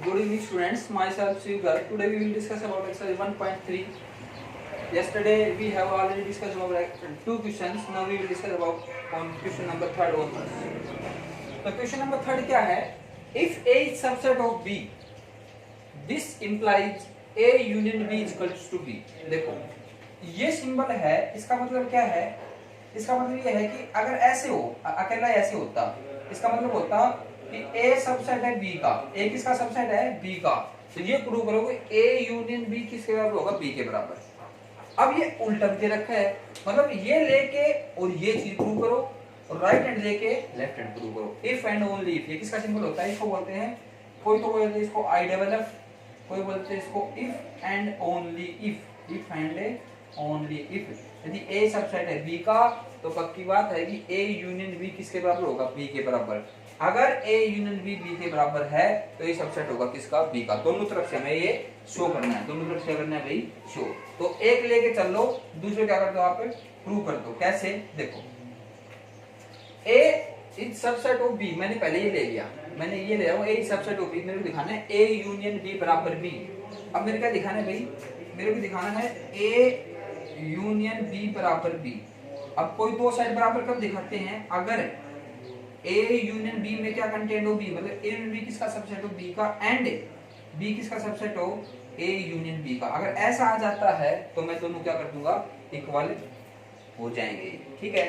Good evening, students. Myself Shiv Garg. Today we will discuss about exercise 1.3. Yesterday we have already discussed about two questions. Now we will discuss about on question number third onwards. तो question number third क्या है? If A is subset of B, this implies A union B is equals to B. देखो ये symbol है, इसका मतलब क्या है? इसका मतलब ये है कि अगर ऐसे हो, अकेला ऐसे होता, इसका मतलब होता कि A सबसेट है B का, A किसका सबसेट है B का, तो ये प्रूव करोगे A यूनियन B किसके बराबर होगा B के बराबर। अब ये उल्टा दे रखा है, मतलब ये लेके और ये चीज प्रूव करो और राइट हैंड लेके लेफ्ट हैंड प्रूव करो। इफ एंड ओनली इफ, ये किसका सिंबल होता है? इसको बोलते हैं, कोई तो बोलते हैं इसको आई डबल एफ, कोई बोलते हैं इसको if and only if, if and only if. यदि A सबसेट है B का तो पक्की बात है कि A यूनियन B किसके बराबर होगा? B के बराबर। अगर A यूनियन B के बराबर है तो ये सबसेट होगा किसका? B का। दोनों तरफ से हमें ये शो करना है, दोनों तरफ से करना है भाई शो। तो एक लेके चल लो, दूसरे क्या कर दो आप प्रूव कर दो। कैसे? देखो A is subset of B, मैंने पहले ये ले लिया, मैंने ये ले रहा हूं A is subset of B, मेरे को दिखाना है A यूनियन B बराबर B। अब मेरे क्या दिखाना है भाई? मेरे को दिखाना है A यूनियन B बराबर B। अब कोई दो साइड बराबर कब दिखाते हैं? अगर A यूनियन B में क्या कंटेंट हो? B, मतलब A यूनियन B किसका सबसेट हो? B का, एंड B किसका सबसेट हो? A यूनियन B का। अगर ऐसा आ जाता है तो मैं दोनों क्या कर दूंगा? इक्वल हो जाएंगे, ठीक है।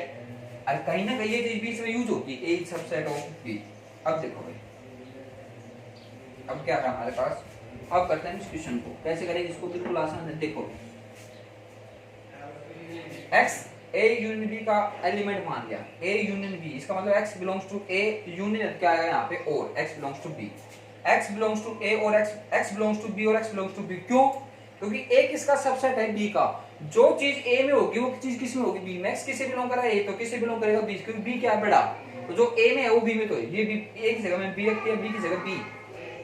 और कहीं ना कहीं ये चीज बीच में यूज होती है, A सबसेट ऑफ B। अब देखो भाई, अब क्या है हमारे पास? अब करते हैं इस क्वेश्चन को, कैसे करेंगे इसको? बिल्कुल आसान है। देखो X A यूनियन B का एलिमेंट मान लिया, A यूनियन B, इसका मतलब X belongs to A union क्या है यहाँ पे? और X belongs to B, X belongs to A और X बिलोंग्स टू B और X बिलोंग्स टू B। क्यों? क्योंकि A किसका सबसेट है? B का। जो चीज A में होगी वो चीज किस में होगी? B में। X किसे बिलोंग कर रहा है? A, तो किसे बिलोंग करेगा? B, क्योंकि B क्या है? बड़ा। तो जो A में है वो B में तो है, ये B A की जगह में B रखती है, B की जगह B,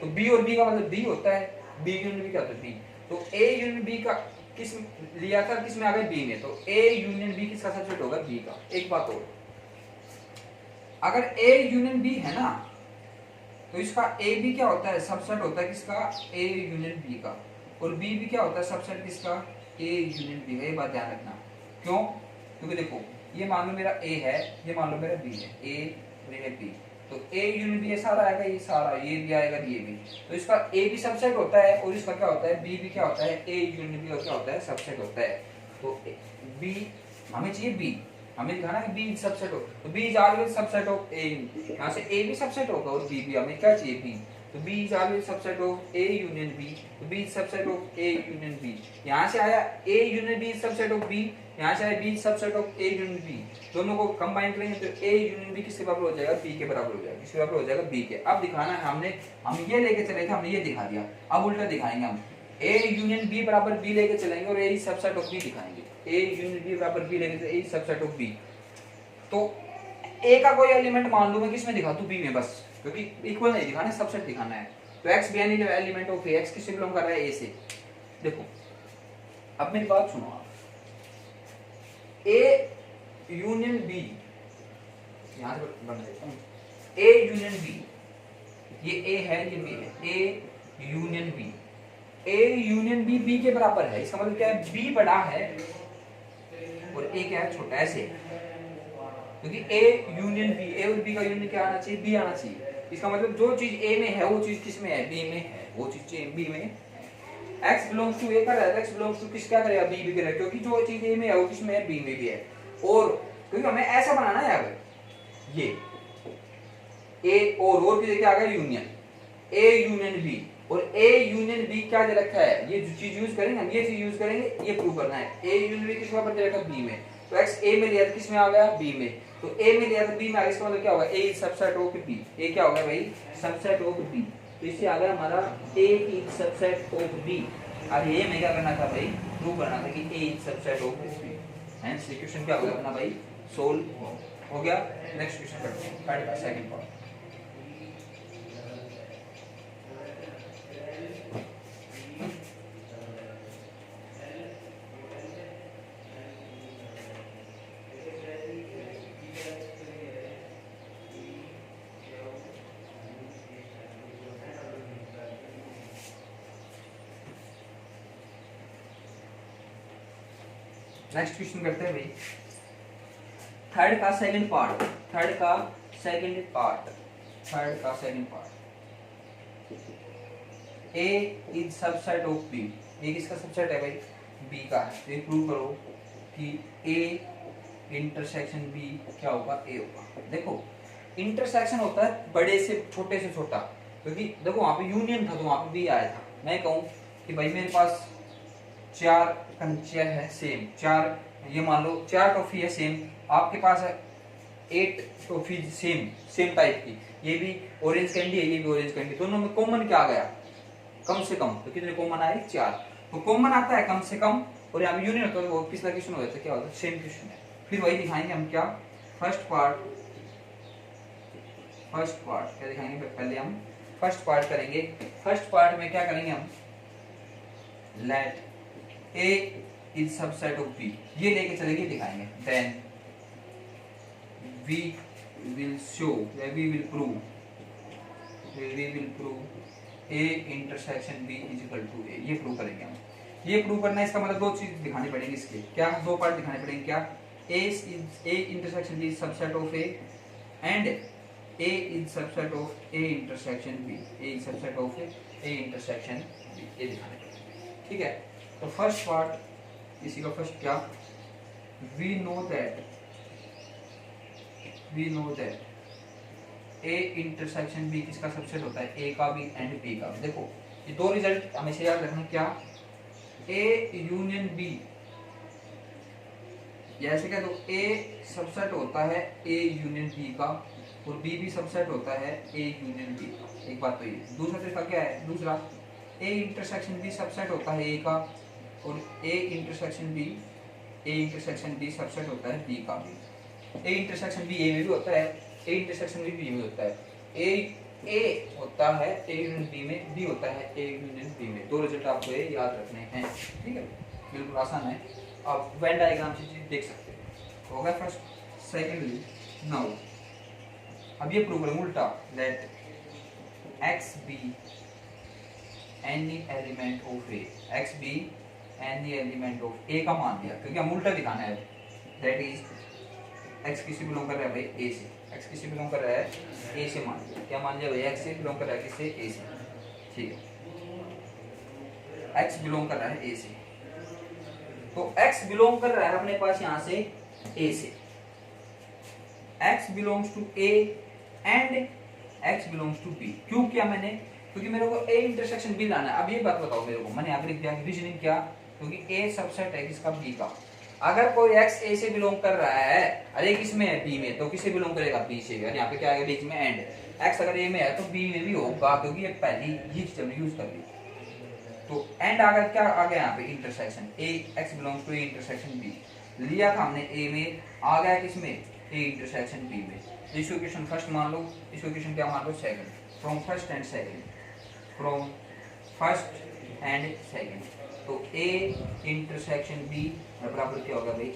तो B और B का मतलब B होता है, B यूनियन B क्या होता है? B। तो A यूनियन B का किस लिया था? किस में आ गया? B में। तो A यूनियन B किसका सबसेट होगा? B का। एक बात और, अगर A यूनियन B है ना तो इसका A भी क्या होता है? सबसेट होता है किसका? A यूनियन B का। और B भी क्या होता है? सबसेट किसका? A यूनियन B का। ये बात ध्यान रखना। क्यों? क्योंकि देखो ये मान लो मेरा A है, ये मान लो मेरा B है, A और ये B, तो A यूनियन B सारा आएगा, ये सारा, ये भी आएगा, ये भी, तो इसका A भी सबसेट होता है और इसका क्या होता है? B भी क्या होता है? A यूनियन B और क्या होता है? सबसेट होता है। तो B हमें चाहिए, B हमें दिखाना है B सबसेट हो, तो B is always subset of A। यहाँ से A भी सबसेट होगा और B भी, हमें क्या चाहिए? B। तो B is always subset of A union B, तो B is subset of A union B। यहाँ से आया A union B subset of B, यहाँ से आया B subset of A union B। दोनों को कंबाइन करेंगे तो A यूनियन B किसके बराबर हो जाएगा? B के बराबर हो जाएगा। किसके बराबर हो जाएगा? B के। अब दिखाना है हमने, हम ये लेके चले थे, हमने ये दिखा दिया, अब उल्टा दिखाएंगे हम। A यूनियन B बराबर B लेके चलेंगे और A सबसेट ऑफ B दिखाएंगे। A यूनियन B बराबर B लेके चलेंगे, A सबसेट ऑफ B। तो A का कोई एलिमेंट मान लो मैं किसमें दिखा दूं? B में, बस, क्योंकि इक्वल नहीं दिखाना है, सबसेट दिखाना है। तो X भी any element of A, X किससे बिलोंग कर रहा है? A से। देखो अब मेरी बात सुनो आप, A यूनियन B, यहां से बन देता हूं, A यूनियन B, ये A है, ये B है, A union B, A union B B के बराबर है। इसका मतलब क्या है? B बड़ा है और A क्या है? छोटा है, ऐसे। क्योंकि A यूनियन B, A और B का यूनियन क्या आना चाहिए? B आना चाहिए। इसका मतलब जो चीज A में है वो चीज किस में है? B में है, वो चीज B में है। X बिलोंग्स टू A का रहता है, X बिलोंग्स टू किस क्या करेगा? B भी करेगा, क्योंकि जो चीज A में है वो किस में है? B में भी है। और क्योंकि हमें ऐसा बनाना है, यार ये A और की जगह आ गया यूनियन, A यूनियन B, और A यूनियन B क्या दे रखा है? ये जो चीज यूज करेंगे हम, ये चीज यूज करेंगे, ये प्रूव करना है। A यूनियन B किस पर दे रखा? B में। तो X A में लिया था, किस में आ गया? B में। तो A में लिया था, B में आ गया, इसका मतलब क्या होगा? A is subset of B। A क्या होगा भाई? Subset of B। तो इससे आ गया हमारा A is subset of B। अब ये में क्या करना था भाई? प्रूव करना था कि A is subset of B। Hence ये क्वेश्चन क्या हो गया अपना भाई? सोल्व हो गया। नेक्स्ट क्वेश्चन करते हैं, थर्ड का सेकंड पार्ट। नेक्स्ट क्वेश्चन करते हैं भाई, थर्ड का सेकंड पार्ट, थर्ड का सेकंड पार्ट, थर्ड का second part, A is subset of B, A किसका सबसेट है भाई, B का है। तो ये प्रूव करो कि A इंटरसेक्शन B क्या होगा, A होगा। देखो इंटरसेक्शन होता है बड़े से छोटे से छोटा, क्योंकि देखो वहां पे यूनियन था तो वहां पे B आया था। मैं कहूँ कि भाई मेरे पास 4 कंचियां है सेम, 4, ये मान लो 4 टॉफी है सेम, आपके पास है 8 टॉफी सेम टाइप की, ये भी ऑरेंज कैंडी है, ये भी ऑरेंज कैंडी, दोनों में कॉमन क्या आ गया, कम से कम। तो कितने कॉमन आए, 4। तो कॉमन आता है कम से कम, और यहाँ यूनियन होता है, वो पिछला क्वेश्चन हो जाता है क्या होता है, सेम क्वेश्चन है। फिर वही दिखाएंगे हम क्या, फर्स्ट पार्ट क्या दिखाएंगे, पहले हम फर्स्ट पार्ट करेंगे। फर्स्ट पार्ट में क्या करेंगे हम, let A is subset of B, ये लेके चलेंगे दिखाएंगे। Then we will show, we will prove A intersection B is equal to A, ये प्रूव करेंगे हम। ये प्रूव करना है, इसका मतलब 2 चीज दिखानी पड़ेगी इसके, क्या 2 पार्ट दिखाने पड़ेंगे, क्या A intersection B is subset of A and A is subset of A intersection B, A is subset of A intersection B, ये दिखाने पड़ेगा। ठीक है, तो फर्स्ट पार्ट इसी का फर्स्ट क्या, we know that A intersection B किसका सबसेट होता है, A का भी एंड B का भी। देखो ये 2 रिजल्ट हमेशा याद रखना, क्या A यूनियन B, ऐसे कह दो A सबसेट होता है A यूनियन B का, और B भी सबसेट होता है A यूनियन B का। एक बात तो ये, दूसरा तरीका क्या है, दूसरा A इंटरसेक्शन B सबसेट होता है A का, और A इंटरसेक्शन B सबसेट होता है B का भी। A इंटरसेक्शन B A में भी होता है, A इंटरसेक्शन B B में होता है, A होता है A यूनियन B में, B होता है A यूनियन B में। 2 रिजल्ट आपको ये याद रखने हैं। ठीक है, बिल्कुल आसान है, आप वेन डायग्राम से चीज देख सकते हो। हो गया फर्स्ट। सेकेंडली नाउ अब ये प्रूव करेंगे उल्टा, late x be any element of A, x be any element of A का मान दिया, क्योंकि हम उल्टा दिखाना है। दैट इज x किसी बिलोंग कर रहा है भाई A से, x किसी बिलोंग कर रहा है A से, मान लिया, क्या मान लिया भाई, x से बिलोंग कर रहा है किससे, A से। ठीक है, x बिलोंग कर रहा है A से, तो x बिलोंग कर रहा है अपने पास यहां से A से, x belongs to A and x belongs to B। क्यों किया मैंने, क्योंकि मेरे को A इंटरसेक्शन B लाना है। अब ये बात बताओ मेरे को, मैंने आगे लिख दिया रीजनिंग क्या, क्योंकि A सबसेट है किसका, B का। अगर कोई x A से बिलोंग कर रहा है, अरे किसमें है, B में, तो किससे बिलोंग करेगा, B से। यार यहाँ पे क्या है बीच में एंड, x अगर A में है तो B में भी होगा, क्योंकि ये पहली ही चीज हमने यूज कर ली। तो एंड अगर क्या आ गया यहाँ पे, intersection A, x belongs to A intersection B लिया था हमने A में, आ गया किसमें, A इंटरसेक्शन B में। इसको इक्वेशन फर्स्ट मान लो, इसको इक्वेशन क्या मान लो, second. From first and second, from first and second, तो A इंटरसेक्शन B बराबर क्या होगा भाई,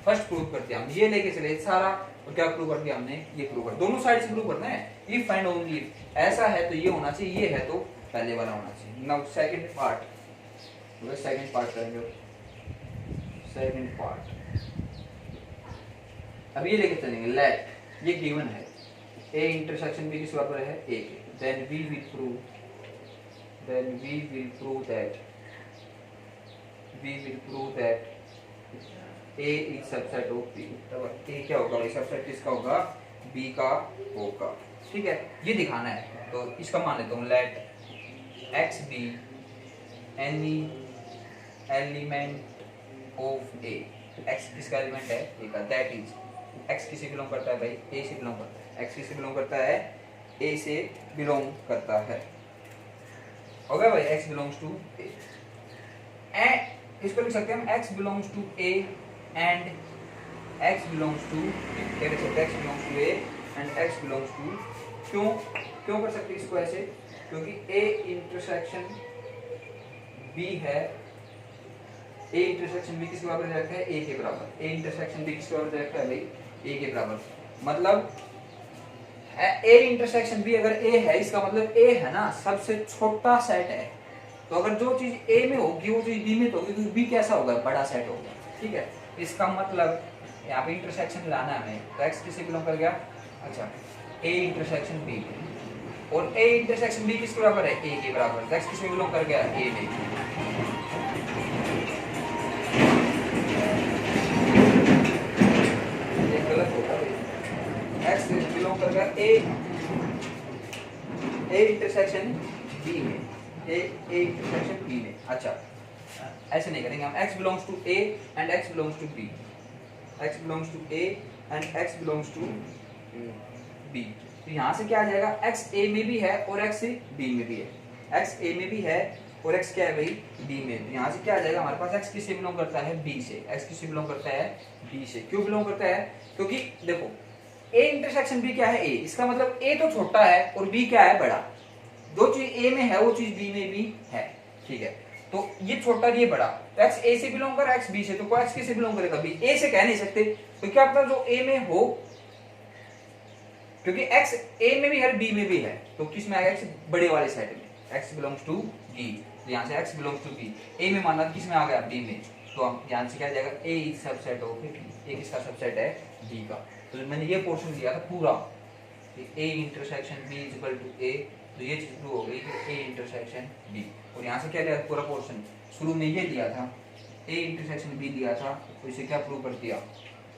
फर्स्ट प्रूव कर दिया हम, ये लेके चले सारा, और क्या प्रूव कर दिया हमने, ये प्रूव कर, दोनों साइड से प्रूव करना है। इफ एंड ओनली इफ, ऐसा है तो ये होना चाहिए, ये है तो पहले वाला होना चाहिए। Now second part, second part करेंगे, सेकंड पार्ट अब ये लेके चलेंगे, लेट ये गिवन है A इंटरसेक्शन B किस बराबर है, A के, then we will prove that A is subset of B। तब A क्या होगा भाई, सबसेट किसका होगा, B का होगा। ठीक है, ये दिखाना है, तो इसका मान लेता हूँ, let x be any element of A, x किसका एलिमेंट है, A का, दैट इज x किसे बिलोंग करता है भाई, A से बिलोंग करता है, x किसे बिलोंग करता है, A से बिलोंग करता है। हो गया भाई, x belongs to A, and इसको लिख सकते हैं हम x belongs to A and x belongs to, क्या लिख सकते हैं, x belongs to A and x belongs to, क्यों कर सकते हैं इसको ऐसे, क्योंकि A इंटरसेक्शन B है, A इंटरसेक्शन B किसके बराबर रखा है, A के बराबर, A इंटरसेक्शन B किसके बराबर रखा है भाई, A के बराबर। मतलब A इंटरसेक्शन B अगर A है, इसका मतलब A है ना सबसे छोटा सेट है, तो अगर जो चीज A में होगी वो चीज B में तो होगी, क्योंकि B कैसा होगा, बड़ा सेट होगा। ठीक है, इसका मतलब यहाँ पे इंटरसेक्शन लाना है हमें, तो x किससे बिलोंग कर गया, अच्छा a इंटरसेक्शन b, और a इंटरसेक्शन b किसके बराबर है, a के बराबर, तो x किसमें बिलोंग कर गया, a में। ये गलत होगा, x बिलोंग कर गया a इंटरसेक्शन b में, a इंटरसेक्शन b में। अच्छा ऐसे नहीं करेंगे हम, x belongs to a and x belongs to b, x belongs to a and x belongs to b। तो यहाँ से क्या आ जाएगा, x a में भी है और x b में भी है, x a में भी है और x क्या है भाई, b में। तो यहाँ से क्या आ जाएगा हमारे पास, x किससे बिलोंग करता है, b से, x किससे बिलोंग करता है, b से। क्यों बिलोंग करता है, क्योंकि देखो a इंटरसेक्शन b क्या है, a, इसका मतलब a तो छोटा है और b क्या है, बड़ा। जो चीज a में है वो चीज b में भी है, ठीक है। तो ये छोटा ये बड़ा, तो x a से बिलोंग कर, x b से, तो कोई x किससे बिलोंग करेगा, b, a से कह नहीं सकते, तो क्या पता जो a में हो, क्योंकि x a में भी है b में भी है, तो किस में आएगा, x बड़े वाले सेट में, x बिलोंग्स टू b, तो यहाँ से x belongs to b, a में माना किस में आ गया, b में, तो हम यहाँ से क्या जाएगा, a is subset of b, a किसका सबसेट है, b का। तो मैंने ये पोर्शन दिया था पूरा, a intersection b is equal to a, तो ये चीज प्रूव हो गई कि a इंटरसेक्शन b, और यहाँ से क्या लिया पूरा पोर्शन, शुरू में ये दिया था a इंटरसेक्शन b दिया था, तो इसे क्या प्रूव कर दिया,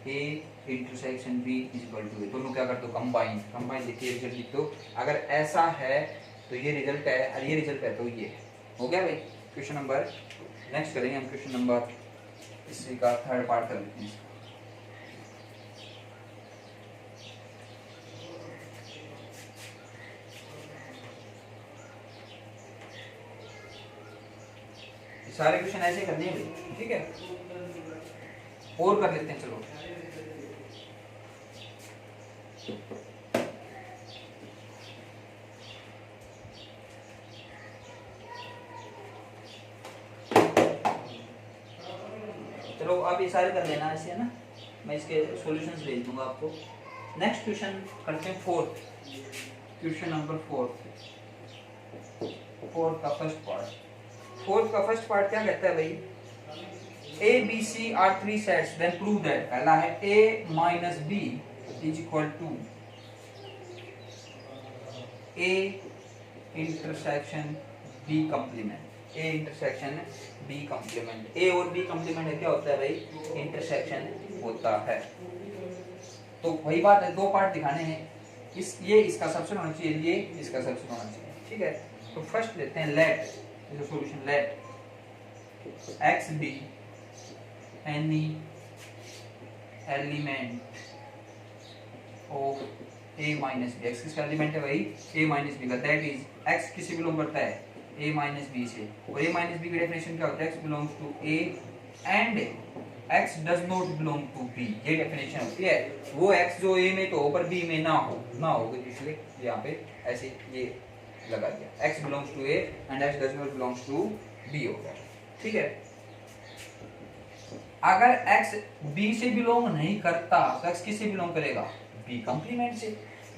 a intersection b is equal to a, दोनों क्या कर दो, कंबाइन लिखिए, रिजल्ट लिख दो। अगर ऐसा है तो ये रिजल्ट है, और ये रिजल्ट है तो ये हो गया भाई। क्वेश्चन नंबर नेक्स्ट करेंगे हम, क्वेश्चन नंबर इसी का थर्ड पार्ट कर लेते हैं। सारे क्वेश्चन ऐसे करने हैं भाई, ठीक है, और कर लेते हैं, चलो चलो अब ये सारे कर लेना ऐसे, है ना, मैं इसके सॉल्यूशंस भेज दूंगा आपको। नेक्स्ट क्वेश्चन करते हैं फोर्थ, क्वेश्चन नंबर फोर्थ का फर्स्ट पार्ट। फोर्थ का फर्स्ट पार्ट क्या कहता है भाई, a b c are three sets then prove that, पहला है a minus b is equal to a intersection b complement, a intersection b complement, a और b complement है, क्या होता है भाई, इंटरसेक्शन होता है। तो वही बात है, दो पार्ट दिखाने हैं, ये इसका सबसेट होना चाहिए, ये इसका सबसेट होना चाहिए, ठीक है। तो फर्स्ट लेते हैं let solution, let x be any element of a minus b, x किसका एलिमेंट है भाई, a minus b का, दैट इज x किससे बिलोंग करता है, a minus b से, और a minus b की डेफिनेशन क्या होता है, x belongs to a and x does not belong to b, ये डेफिनेशन होती है। वो x जो a में तो हो पर b में ना हो, इसलिए यहाँ पे ऐसे ये लगा दिया, x belongs to a and x does not belongs to b हो गया, ठीक है। अगर x b से बिलोंग नहीं करता तो x किससे बिलोंग करेगा, b कंप्लीमेंट से।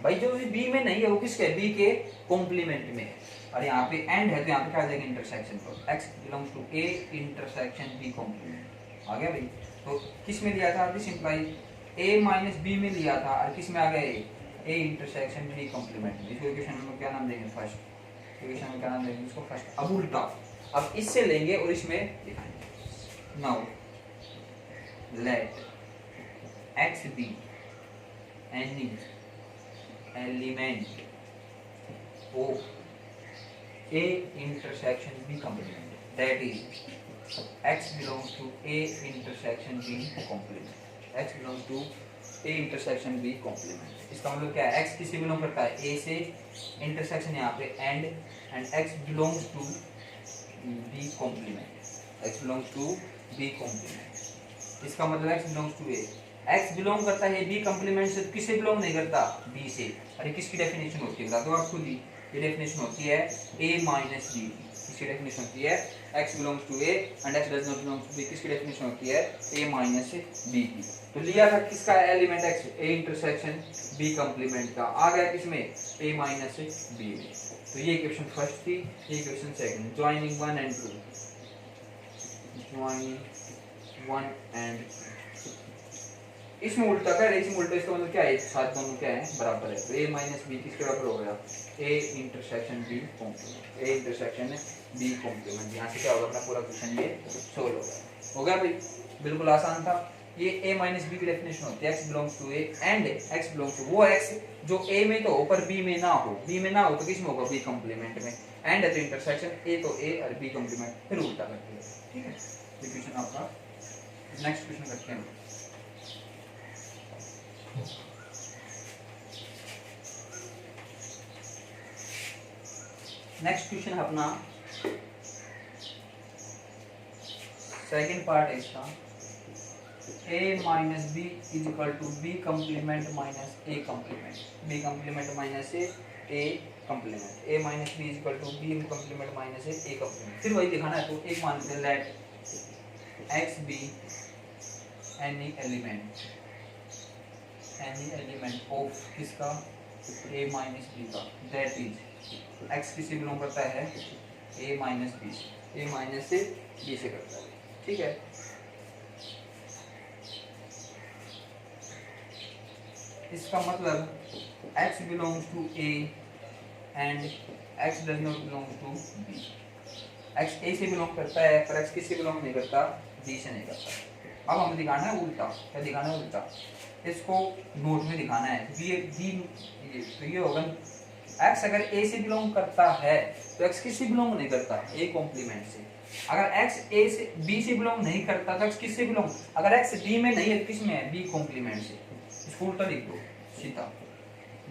भाई जो b में नहीं है वो किसके, b के कॉम्प्लीमेंट में है, और यहाँ पे एंड है तो यहाँ पे क्या आ जाएगा, इंटरसेक्शन, तो x belongs to a intersection b complement आ गया भाई। तो किस में लिया था, this implies a minus b में लिया था, और किस में आ गया, a इंटरसेक्शन b कॉम्प्लीमेंट। इसको इक्वेशन में क्या नाम देंगे, फर्स्ट इक्वेशन में क्या नाम देंगे इसको, फर्स्ट। अब उल्टा, अब इससे लेंगे और इसमें दिखाएंगे। Now let x be any element of a intersection b complement, that is x belongs to a intersection b complement, x belongs to a intersection b complement। इसका मतलब क्या है, x किससे बिलोंग करता है, a से, इंटरसेक्शन यहाँ पे and x belongs to b complement, x belongs to b complement। इसका मतलब x belongs to a, x belong करता है b कंप्लीमेंट से, तो किससे बिलोंग नहीं करता, b से। अरे किसकी डेफिनेशन होती है बता दो आप खुद ही, ये डेफिनेशन होती है a माइनस b, इसकी डेफिनेशन होती है x belongs to a and x does not belong to b, किसकी डेफिनेशन होती है a माइनस b की। तो लिया था किसका element x, a intersection b complement का, आ गया किसमें, a माइनस b में। तो ये इक्वेशन फर्स्ट थी, ये equation second, joining 1 and 2, joining 1 and इसमें उल्टा कर, इसमें उल्टा, इसका मतलब क्या है, साथ दोनों क्या है, बराबर है। तो a माइनस बी किसके बराबर हो गया, a intersection b complement, a intersection b complement. यहाँ से क्या होगा, अपना पूरा क्वेश्चन ये सोल्व हो गया भाई, बिल्कुल आसान था। ये a माइनस बी की डेफिनेशन होती है, x belongs to a and x belongs to वो x जो a में तो हो पर b में ना हो, b में ना हो तो किस में होगा, b कॉम्प्लीमेंट में, एंड है तो इंटरसेक्शन a तो a और b कॉम्प्लीमेंट, फिर उल्टा करते हैं। ठीक है, ये क्वेश्चन आपका। नेक्स्ट क्वेश्चन करते हैं। नेक्स्ट क्वेश्चन है अपना सेकंड पार्ट है इसका, a minus B is equal to B complement minus A complement, B complement minus A complement, a minus B is equal to B complement minus A complement. फिर वही दिखाना है, तो एक मान लेते हैं let X be any element of किसका, a माइनस बी का, दैट इज x किससे बिलोंग करता है, a माइनस बी से, a माइनस से b से करता है। ठीक है, इसका मतलब x belongs to a and x does not belong to b। x a से बिलोंग करता है पर x किससे बिलोंग नहीं करता, b से नहीं करता। अब हमें दिखाना है उल्टा, क्या दिखाना है, उल्टा। इसको नोट में दिखाना है, तो ये होगा x अगर a से बिलोंग करता है तो x किससे बिलोंग नहीं करता, a कॉम्प्लीमेंट से। अगर x a से b से बिलोंग नहीं करता तो x किससे बिलोंग, अगर x b में नहीं है तो किस में है, b कॉम्प्लीमेंट से। इसको उल्टा लिख दो सीधा,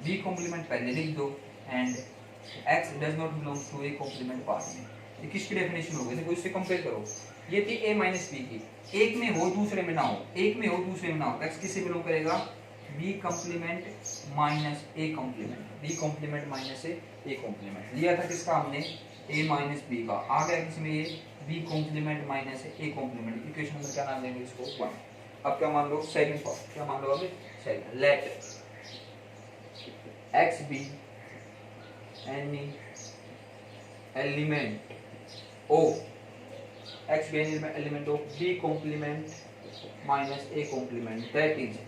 b कॉम्प्लीमेंट पहले लिख दो and x does not belong to a complement part में। ये किसकी डेफिनेशन होगी, देखो इससे कंपेयर करो, ये थी a माइनस बी की, एक में हो दूसरे में ना हो, एक में हो दूसरे में ना हो, x किससे बिलोंग करेगा, b complement minus a complement, b complement minus a complement लिया था किसका हमने, a माइनस b का, आ गया किसमें ये b complement minus a complement. Equation number क्या नाम देंगे इसको, 1। अब क्या मान लो, सेकंड पार्ट क्या मान लो, अभी second, let x b any element of x be any element of b complement minus a complement, that is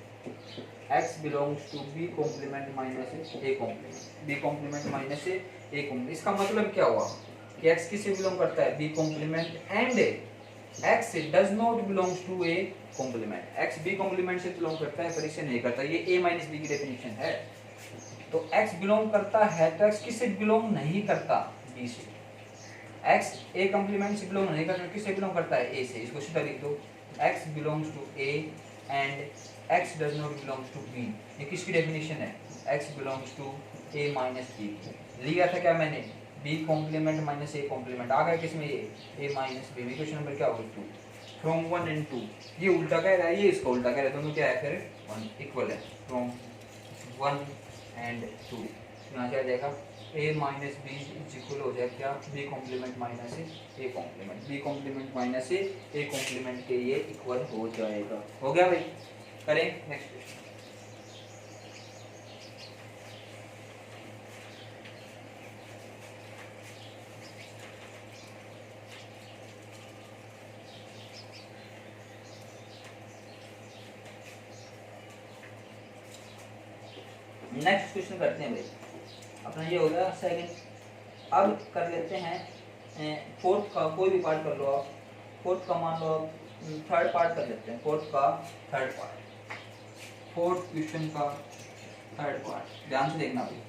x belongs to b complement minus a complement, b complement minus a complement। इसका मतलब क्या हुआ कि x किससे belong करता है, b complement and x does not belongs to a complement, x b complement से belong करता है पर इसे नहीं करता। ये a minus b की डेफिनेशन है। तो x बिलोंग करता है तो x किससे बिलोंग नहीं करता, b से। x a कॉम्प्लीमेंट से बिलोंग नहीं करता, किससे बिलोंग करता है, a से। इसको सीधा लिख दो, x belongs to a and x does not belongs to b। ये किसकी डेफिनेशन है, x belongs to a minus b। लिया था क्या मैंने, b complement minus a complement, आ गया किसमें ये a minus b। Question number क्या होगा, 2 फ्रॉम 1 एंड 2। ये उल्टा कह रहा है, ये इसको उल्टा कह रहा है, दोनों क्या है फिर 1 इक्वल है, फ्रॉम 1 एंड 2। यहाँ क्या आ जाएगा, a माइनस बी इक्वल हो जाए क्या, b complement minus a complement, b complement minus a complement के ये इक्वल हो जाएगा। हो गया भाई, करें नेक्स्ट क्वेश्चन। नेक्स्ट क्वेश्चन करते हैं भाई, अपना ये हो गया सेकंड। अब कर लेते हैं फोर्थ का, कोई भी पार्ट कर लो आप, फोर्थ का मान लो थर्ड पार्ट कर लेते हैं, फोर्थ का थर्ड पार्ट, फोर्थ क्वेश्चन का थर्ड पार्ट ध्यान से देखना भाई।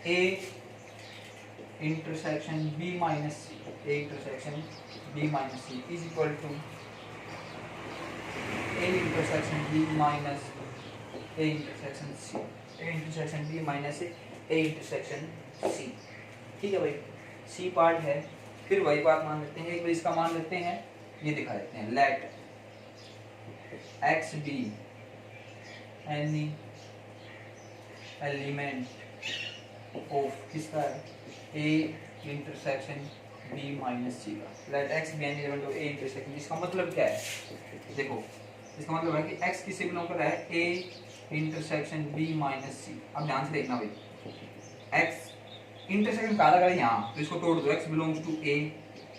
a intersection b minus C, a intersection b minus C is equal to a intersection b minus a intersection c, a intersection b minus a intersection c। ठीक है भाई, c part है, फिर वही बात मान लेते हैं, एक बार इसका मान लेते हैं, ये दिखा देते हैं, let x be any element of किसका है, a intersection b minus c का। Let x be any element of a intersection, इसका मतलब क्या है, देखो इसका मतलब है कि x किससे बिलोंग कर रहा है, a intersection b minus c। अब ध्यान से देखना भाई, x इंटरसेक्शन कहा लगा यहाँ, तो इसको तोड़ दो, x belongs to a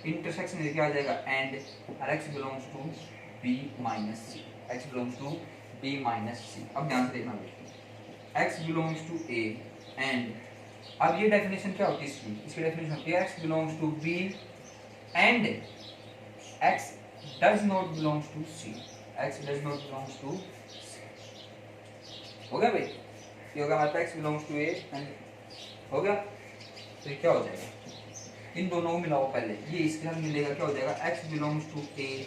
intersection क्या आ जाएगा एंड, और x belongs to B minus C, x belongs to B minus C. अब ध्यान से देखना बेटा, x belongs to A and, अब ये डेफिनेशन क्या होती है इसकी, इसकी डेफिनेशन होती है x belongs to B and x does not belongs to C, x does not belongs to, हो गया भाई, ये होगा हमारे पास x belongs to A and, हो गया। तो ये क्या हो जाएगा, इन दोनों को मिलाओ पहले, ये इसके साथ मिलेगा, क्या हो जाएगा, X belongs to A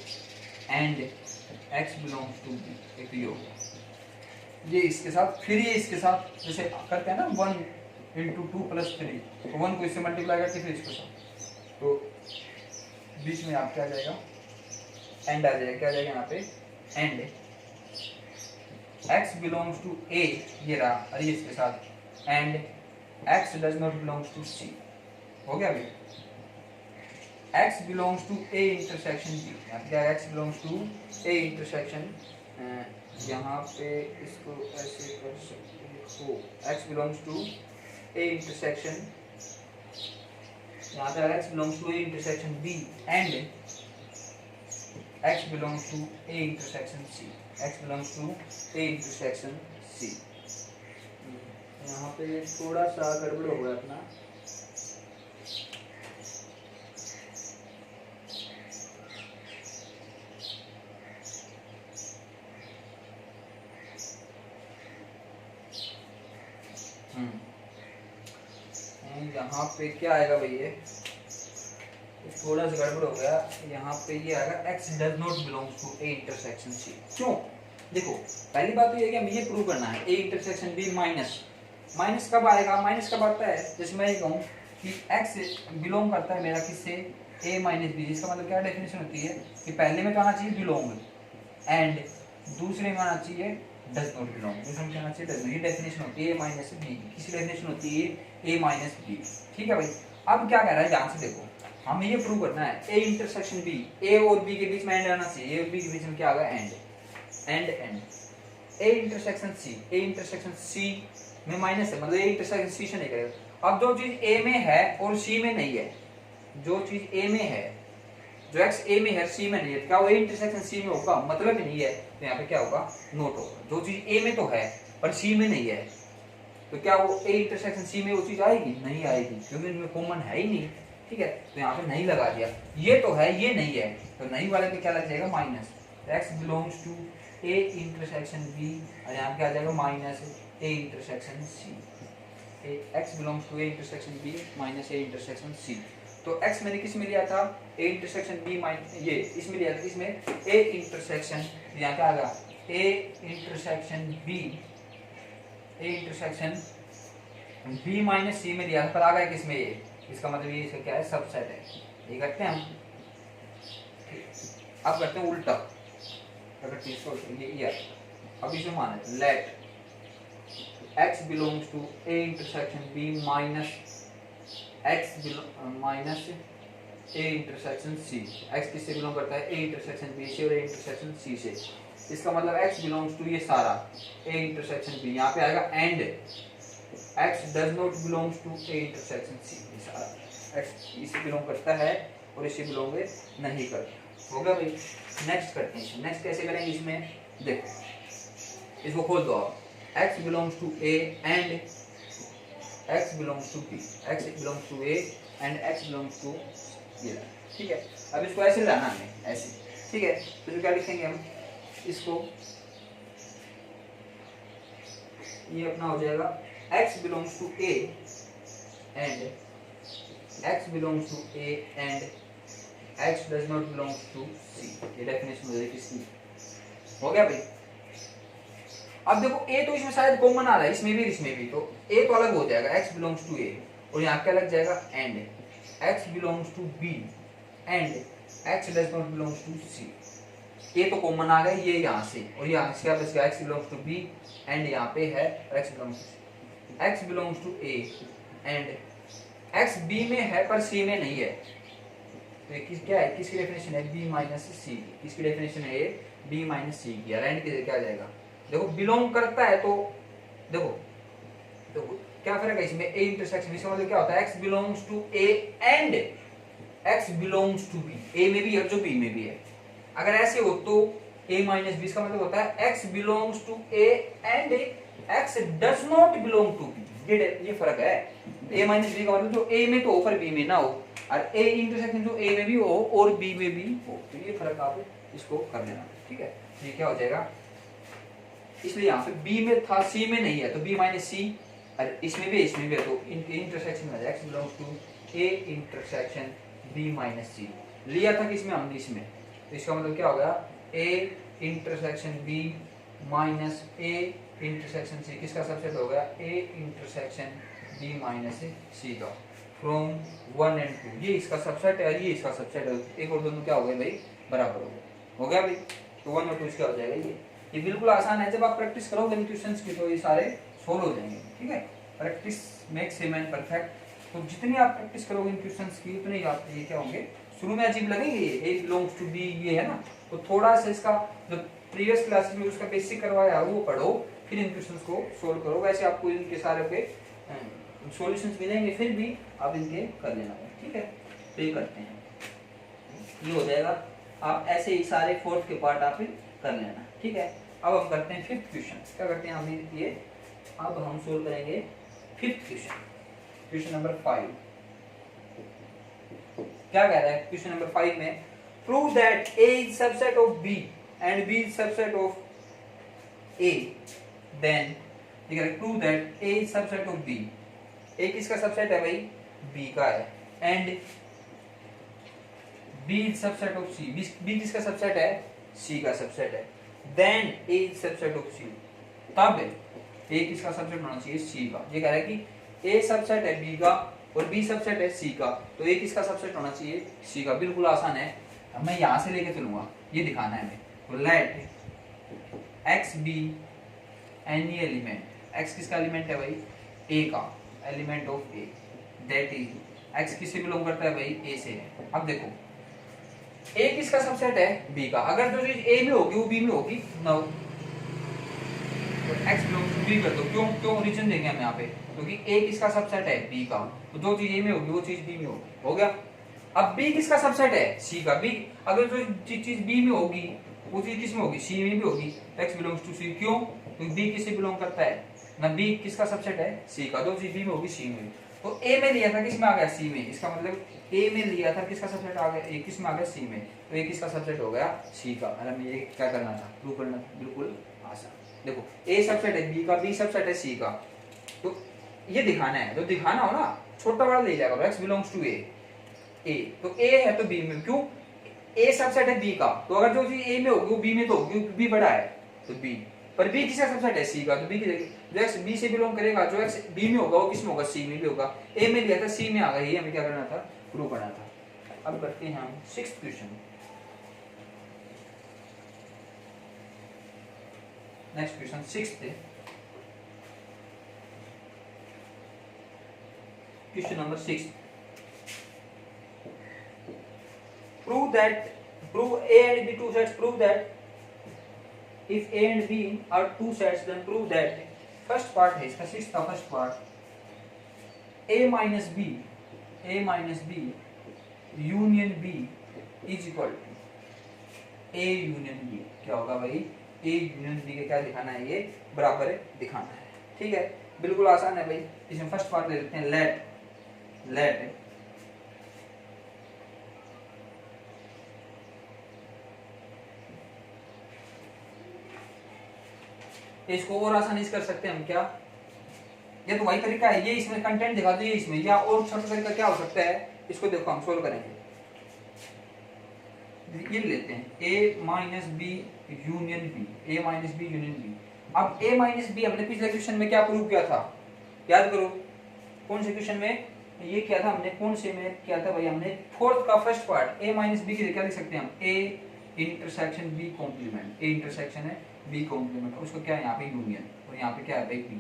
and X belongs to B, एक ये हो गया, ये इसके साथ, फिर ये इसके साथ, जैसे करते हैं ना 1 इंटू 2 प्लस 3, तो 1 को इससे मल्टीप्लाई करके फिर इसके साथ, तो बीच में आप क्या आ जाएगा, एंड आ जाएगा, क्या आ जाएगा यहाँ पे, and x belongs to a, ये रहा, और ये इसके साथ, and x does not belongs to c, हो गया भाई, x belongs to a intersection b, यहाँ पे क्या है, x belongs to a intersection, यहाँ पे इसको ऐसे कर सकते हो, x belongs to a intersection, यहाँ पे x belongs to a intersection b and x belongs to a intersection c, x belongs to a intersection c। यहाँ पे थोड़ा सा गड़बड़ हो गया अपना, यहाँ पे क्या आएगा भैया, थोड़ा सा गड़बड़ हो गया, यहाँ पे ये आएगा x does not belongs to a intersection c। क्यों, देखो पहली बात तो ये है कि हमें ये प्रूव करना है a intersection b minus, minus कब आएगा, माइनस कब आता है, जैसे मैं ये कहूँ कि x बिलोंग करता है मेरा किससे, a माइनस b, जिसका मतलब क्या डेफिनेशन होती है कि पहले में तो आना चाहिए बिलोंग एंड दूसरे में आना चाहिए डज नॉट बिलोंग, दूसरे में क्या आना चाहिए डज नॉट, ये डेफिनेशन होती है a माइनस b, किसी डेफिनेशन होती है a माइनस b, ठीक है भाई। अब क्या कह रहा है, ध्यान से देखो, हमें ये प्रूव करना है a इंटरसेक्शन b, a और b के बीच में एंड आना चाहिए, a और b के बीच में क्या आएगा, and, and a intersection c, a intersection c में माइनस है, मतलब a इंटरसेक्शन c से नहीं करेगा। अब जो चीज a में है और c में नहीं है, जो चीज a में है, जो x a में है c में नहीं है, क्या वो a इंटरसेक्शन c में होगा, मतलब ही नहीं है, तो यहाँ पे क्या होगा, नोट होगा। जो चीज a में तो है पर c में नहीं है, तो क्या वो a इंटरसेक्शन c में वो चीज आएगी, नहीं आएगी, क्योंकि इनमें कॉमन है ही नहीं, ठीक है, तो यहाँ पे नहीं लगा दिया, ये तो है ये नहीं है, तो नहीं वाले पे क्या लग जाएगा, minus, x belongs to a intersection b, और यहाँ क्या आ जाएगा, minus a intersection c, x belongs to a intersection b minus a intersection c। तो x मैंने किस में लिया था, a इंटरसेक्शन b माइनस, ये इसमें लिया था, इसमें a इंटरसेक्शन, यहाँ क्या आ गया, a intersection b, a intersection b minus c में लिया था, पर आ गया किसमें ये, इसका मतलब ये इसका क्या है, सबसेट है, ये करते हैं हम। अब करते हैं उल्टा, अगर इसको ये अब इसमें माना है let x belongs to a intersection b minus x minus a intersection c, x किससे बिलोंग करता है, a इंटरसेक्शन b से और a इंटरसेक्शन c से, इसका मतलब x बिलोंग्स टू ये सारा a इंटरसेक्शन b, यहाँ पे आएगा and x does not belongs to a intersection c, x इसे बिलोंग करता है और इसे बिलोंग नहीं करता, होगा भाई। नेक्स्ट करते हैं, नेक्स्ट कैसे करेंगे, इसमें देखो इसको खोल दो आप, x belongs to a and x belongs to b, x belongs to a and x belongs to ये, ठीक है। अब इसको ऐसे लाना है, ऐसे, ठीक है, तो क्या लिखेंगे हम इसको, ये अपना हो जाएगा x belongs to a and x belongs to A and x does not belong to C, ये डेफिनेशन हो जाएगी इसकी, हो गया भाई। अब देखो A तो इसमें शायद कॉमन आ रहा है, इसमें भी इसमें भी, तो A तो अलग हो जाएगा, x belongs to A, और यहाँ क्या लग जाएगा, and x belongs to B and x does not belong to C, A तो कॉमन आ गया ये यहाँ से, और यहाँ से क्या बच गया, x belongs to B and यहाँ पे है x belongs to C, x belongs to A and x b में है पर c में नहीं है, तो किस क्या है, किसकी डेफिनेशन है, b माइनस सी, किसकी डेफिनेशन है, b माइनस सी की, एंड के क्या आ जाएगा, देखो बिलोंग करता है, तो देखो देखो क्या फर्क है इसमें, a इंटरसेक्शन, इसका मतलब क्या होता है, x belongs to a and x belongs to b, a में भी है जो b में भी है, अगर ऐसे हो तो a माइनस बी, इसका मतलब होता है x belongs to a and x does not belong to b। ये फर्क है। a माइनस बी का मतलब जो a में तो हो पर b में ना हो, और a इंटरसेक्शन जो a में भी हो और b में भी हो, तो ये फर्क आप इसको कर लेना, ठीक है। ये क्या हो जाएगा, इसलिए यहाँ पे b में था c में नहीं है तो b माइनस सी, और इसमें भी है तो इनके इंटरसेक्शन में x belongs to a intersection b minus C. लिया था किसमें, हमने इसमें, तो इसका मतलब क्या हो गया, a intersection b minus a intersection c किसका सबसेट हो गया, a intersection b minus c का फ्रॉम 1 एंड 2। ये इसका सबसेट है, ये इसका सबसेट है, एक और दोनों क्या हो गए भाई, बराबर हो गया भाई। तो 1 और 2 क्या हो जाएगा, ये बिल्कुल आसान है। जब आप प्रैक्टिस करोगे क्वेश्चंस की तो ये सारे सोल्व हो जाएंगे, ठीक है। Practice makes a man perfect. तो जितनी आप प्रैक्टिस करोगे इन क्वेश्चंस की उतने ही आप ये क्या होंगे, शुरू में अजीब लगेंगे, ये ए बिलोंग्स टू बी ये है ना, तो थोड़ा सा इसका जो प्रीवियस क्लास में उसका बेसिक करवाया है वो पढ़ो, फिर इन क्वेश्चंस को सोल्व करो। वैसे आपको इनके सारे के सॉल्यूशंस मिलेंगे, फिर भी आप इनके कर लेना, ठीक है। तो ये करते हैं, ये हो जाएगा। आप ऐसे ही सारे फोर्थ के पार्ट आप कर लेना, ठीक है। अब हम करते हैं फिफ्थ क्वेश्चन। क्या करते हैं हम ये, अब हम सोल्व करेंगे फिफ्थ क्वेश्चन, क्वेश्चन नंबर 5। क्या कह रहा है क्वेश्चन नंबर 5 में, prove that a is subset of b and b is subset of a, then ठीक है, prove that a is subset of b, a किसका सबसेट है भाई, b का है, and b is subset of c, b किसका subset है, c का सबसेट है, then a is subset of c, तब a किसका सबसेट होना चाहिए, c का। ये कह रहा है कि a सबसेट है b का और b सबसेट है c का, तो a किसका सबसेट होना चाहिए, c का। बिल्कुल आसान है, मैं यहां से लेके चलूंगा, ये दिखाना है हमें। तो let x be any element, x किसका एलिमेंट है भाई, a का, element of a, that is x किससे बिलोंग करता है भाई, a से। अब देखो a किसका सबसेट है, b का। अगर जो चीज a में होगी वो b में होगी, नो तो x बिलोंग्स टू b कर दो। क्यों रीजन देंगे हम यहाँ पे, क्योंकि a किसका सबसेट है, b का, तो जो चीज a में होगी वो चीज b में होगी, हो गया। अब b किसका सबसेट है, c का। b अगर जो चीज b में होगी वो चीज किस में होगी, c में भी होगी, x बिलोंग्स टू c। क्यों, क्योंकि b किससे बिलोंग करता है ना, b किसका सबसेट है, c का, जो चीज b में होगी c में। तो a में लिया था, किस में आ गया, c में, इसका मतलब a में लिया था, किसका सबसेट आ गया, a किस में आ गया, c में, तो a किसका सबसेट हो गया, c का। और हमें ये क्या करना था, प्रूव करना, बिल्कुल आसान। देखो a सबसेट है b का, b सबसेट है c का, तो ये दिखाना है, तो दिखाना हो ना, छोटा बड़ा ले जाएगा, x बिलोंग्स टू a, तो a है तो b में, क्यों, a सबसेट है b का, तो अगर जो चीज a में होगी वो b में तो होगी, b बड़ा है तो b, पर b किसका सबसेट है, c का, तो b की जो x b से बिलोंग करेगा, जो x b में होगा वो किस में होगा, c में भी होगा। a में लिया था, c में आ गया, ये हमें क्या करना था, प्रूव करना था। अब करते हैं हम sixth question. Next question sixth, question number 6, prove a and b two sets, prove that if a and b are two sets then prove that, first part है इसका, सिक्स्थ का first part, a minus b union b is equal to a union b। क्या होगा भाई, a union b के क्या दिखाना है, ये बराबर दिखाना है, ठीक है। बिल्कुल आसान है भाई। इसमें फर्स्ट पार्ट ले लेते हैं, लेट इसको और आसानी से कर सकते हैं हम, क्या, ये तो वही तरीका है, ये इसमें कंटेंट दिखा दो, ये इसमें, या और छोटा तरीका क्या हो सकता है, इसको देखो हम सोल्व करेंगे। ये लेते हैं a minus B union B, a minus B union B. अब a माइनस बी हमने पिछले क्वेश्चन में क्या प्रूव किया था, याद करो, कौन से क्वेश्चन में ये किया था हमने, कौन से में किया था भाई, हमने फोर्थ का first part, a minus B के क्या लिख सकते हैं हम, a intersection b complement, a intersection है b कॉम्प्लीमेंट, उसको क्या है यहाँ पे यूनियन, और यहाँ पे क्या है भाई b,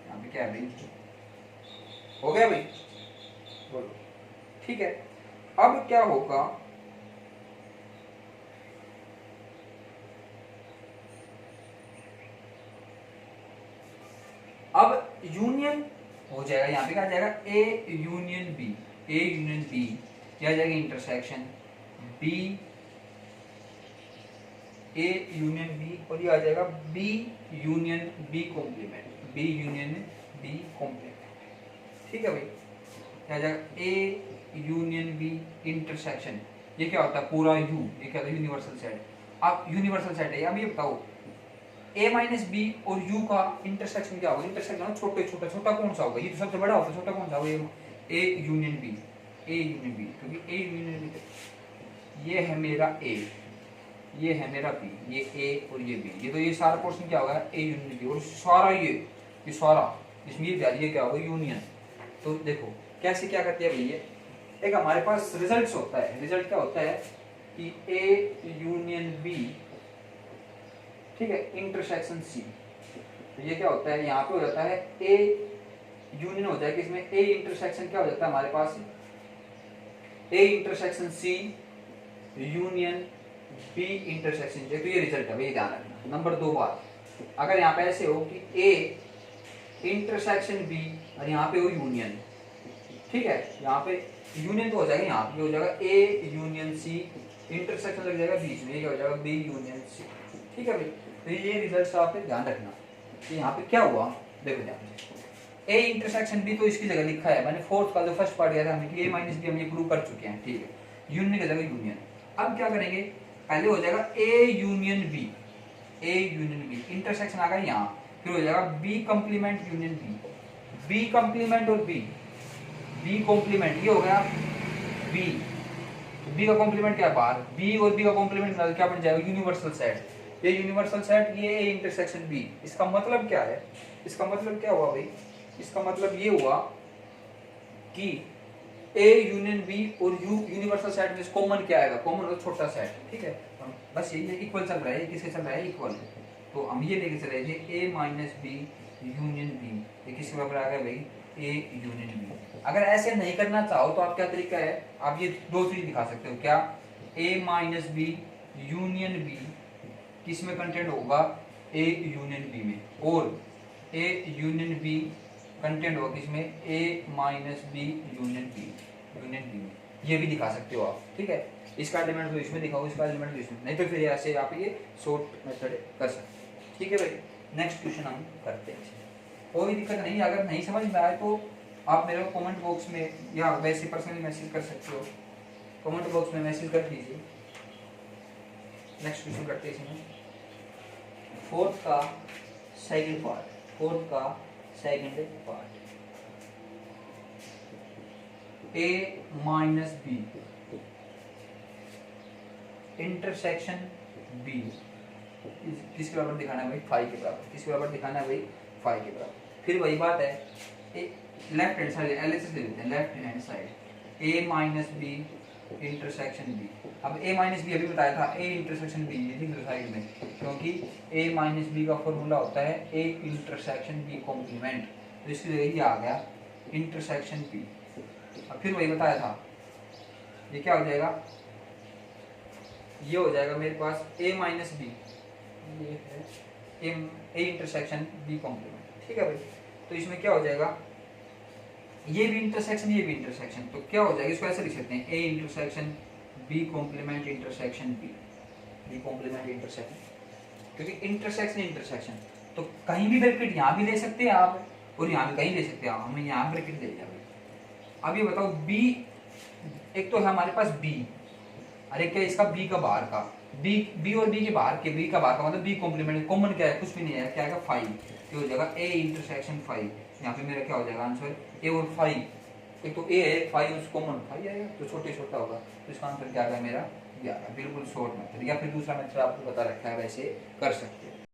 यहाँ पे क्या है भाई, हो गया भाई, बोलो, ठीक है। अब क्या होगा, अब यूनियन हो जाएगा, यहाँ पे क्या आ जाएगा, a यूनियन b, या जाएगा intersection b A union B, और ये आ जाएगा B union B complement, B union B complement. ठीक है भाई, क्या आ जाएगा ए यूनियन बी इंटरसेक्शन, ये क्या होता है पूरा यू, ये क्या होता है यूनिवर्सल सेट। अब यूनिवर्सल सेट है, अब ये बताओ ए माइनस बी और यू का इंटरसेक्शन क्या होगा, इंटरसेक्शन छोटे छोटा, छोटा कौन सा होगा, ये तो सबसे बड़ा होता है, छोटा कौन सा होगा, A union B, A union B, क्योंकि ए यूनियन बी ये है मेरा ए, ये है मेरा बी, ये ए और ये बी, ये तो ये सारा पोर्शन क्या होगा ए यूनियन बी, और सारा ये सारा इसमें ये क्या होगा यूनियन। तो देखो कैसे क्या करते हैं भैया, एक हमारे पास रिजल्ट होता है, रिजल्ट क्या होता है कि ए यूनियन बी, ठीक है, इंटरसेक्शन सी, तो ये क्या होता है यहाँ पे हो जाता है ए यूनियन हो जाएगा, इसमें ए इंटरसेक्शन क्या हो जाता है हमारे पास, A intersection C union B intersection, तो ये रिजल्ट है, ये ध्यान रखना। नंबर 2 बात, अगर यहाँ पे ऐसे हो कि ए इंटरसेक्शन बी और यहाँ पे हो यूनियन, ठीक है, यहाँ पे यूनियन तो हो जाएगा, यहाँ पे हो जाएगा ए यूनियन सी, इंटरसेक्शन लग जाएगा बीच में, ये हो जाएगा बी यूनियन सी। ठीक है भाई, तो ये रिजल्ट आप ध्यान रखना कि यहाँ पे क्या हुआ, देखो ध्यान से, ए इंटरसेक्शन बी तो इसकी जगह लिखा है मैंने, फोर्थ का जो फर्स्ट पार्ट दिया था हमें कि ए माइनस बी हम ये प्रूव कर चुके हैं, ठीक है, यूनियन की जगह यूनियन। अब क्या करेंगे, पहले हो जाएगा A union B, A union B intersection आ गया यहाँ, फिर हो जाएगा B complement union B, B complement और बी, बी कॉम्प्लीमेंट, ये हो गया बी, तो बी का कॉम्प्लीमेंट क्या है बाहर, बी और बी का कॉम्प्लीमेंट क्या बन जाएगा यूनिवर्सल सेट, ये यूनिवर्सल सेट, ये ए इंटरसेक्शन बी। इसका मतलब क्या है, इसका मतलब क्या हुआ भाई, इसका मतलब ये हुआ कि ए यूनियन बी और यू यूनिवर्सल सेट में कॉमन क्या आएगा, कॉमन और छोटा सेट, ठीक है, बस यही है, इक्वल चल रहा है, किसके चल रहा है इक्वल, तो हम ये लेके चले थे ए माइनस बी यूनियन बी, ये किसके बराबर आ गया भाई ए यूनियन बी। अगर ऐसे नहीं करना चाहो तो आप क्या तरीका है, आप ये दो चीज दिखा सकते हो, क्या ए माइनस बी यूनियन बी किस में कंटेंट होगा ए यूनियन बी में, और ए यूनियन बी कंटेंट होगा किसमें A minus B union B, union B में, ये भी दिखा सकते हो आप, ठीक है, इसका एलिमेंट तो इसमें दिखाओ, इसका एलिमेंट तो इसमें, नहीं तो फिर ऐसे आप ये शॉर्ट मेथड कर सकते हैं। ठीक है भाई, नेक्स्ट क्वेश्चन हम करते हैं, कोई दिक्कत नहीं, अगर नहीं समझ में आए तो आप मेरे को कमेंट बॉक्स में या वैसे पर्सनली मैसेज कर सकते हो, कमेंट बॉक्स में मैसेज कर दीजिए। नेक्स्ट क्वेश्चन करते हैं इसमें, फोर्थ का सेकंड पार्ट, फोर्थ का सेकंड पार्ट, ए माइनस बी इंटरसेक्शन बी किसके बराबर दिखाना है भाई, फाइव के बराबर, किसके बराबर दिखाना है भाई, फाइव के बराबर। फिर वही बात है, लेफ्ट हैंड साइड एलएचएस ले लेते हैं, लेफ्ट हैंड साइड ए माइनस बी इंटरसेक्शन बी, अब ए माइनस बी अभी बताया था, ए इंटरसेक्शन बी ये लिख लो साइड में, क्योंकि ए माइनस बी का फॉर्मूला होता है ए इंटरसेक्शन बी कॉम्प्लीमेंट, तो इसकी जगह ये आ गया इंटरसेक्शन बी। अब फिर वही बताया था, ये क्या हो जाएगा, ये हो जाएगा मेरे पास ए माइनस बी, ये है ए इंटरसेक्शन बी कॉम्प्लीमेंट, ठीक है भाई, तो इसमें क्या हो जाएगा, ये भी इंटरसेक्शन ये भी इंटरसेक्शन, तो क्या हो जाएगा, इसको ऐसे लिख सकते हैं A intersection B complement intersection B, B complement intersection, क्योंकि इंटरसेक्शन इंटरसेक्शन तो कहीं भी ब्रैकेट यहाँ भी ले सकते हैं आप और यहाँ भी कहीं ले सकते हैं आप, हमें यहाँ ब्रैकेट ले लिया। अब ये बताओ बी, एक तो है हमारे पास बी और एक क्या इसका बी का बाहर का, बी और बी के बाहर के, बी का बाहर का मतलब बी कॉम्प्लीमेंट, कॉमन क्या है, कुछ भी नहीं है, क्या आएगा फाइव, ये हो जाएगा ए इंटरसेक्शन फाइव, यहाँ पे मेरा क्या हो जाएगा आंसर ए और फाइव, एक तो ए है फाइव कॉमन फाइव आएगा तो छोटे छोटा होगा, तो इसका आंसर क्या आ गया मेरा 11, बिल्कुल शॉर्ट मेथड, या फिर दूसरा मेथड आपको बता रखा है वैसे कर सकते हैं।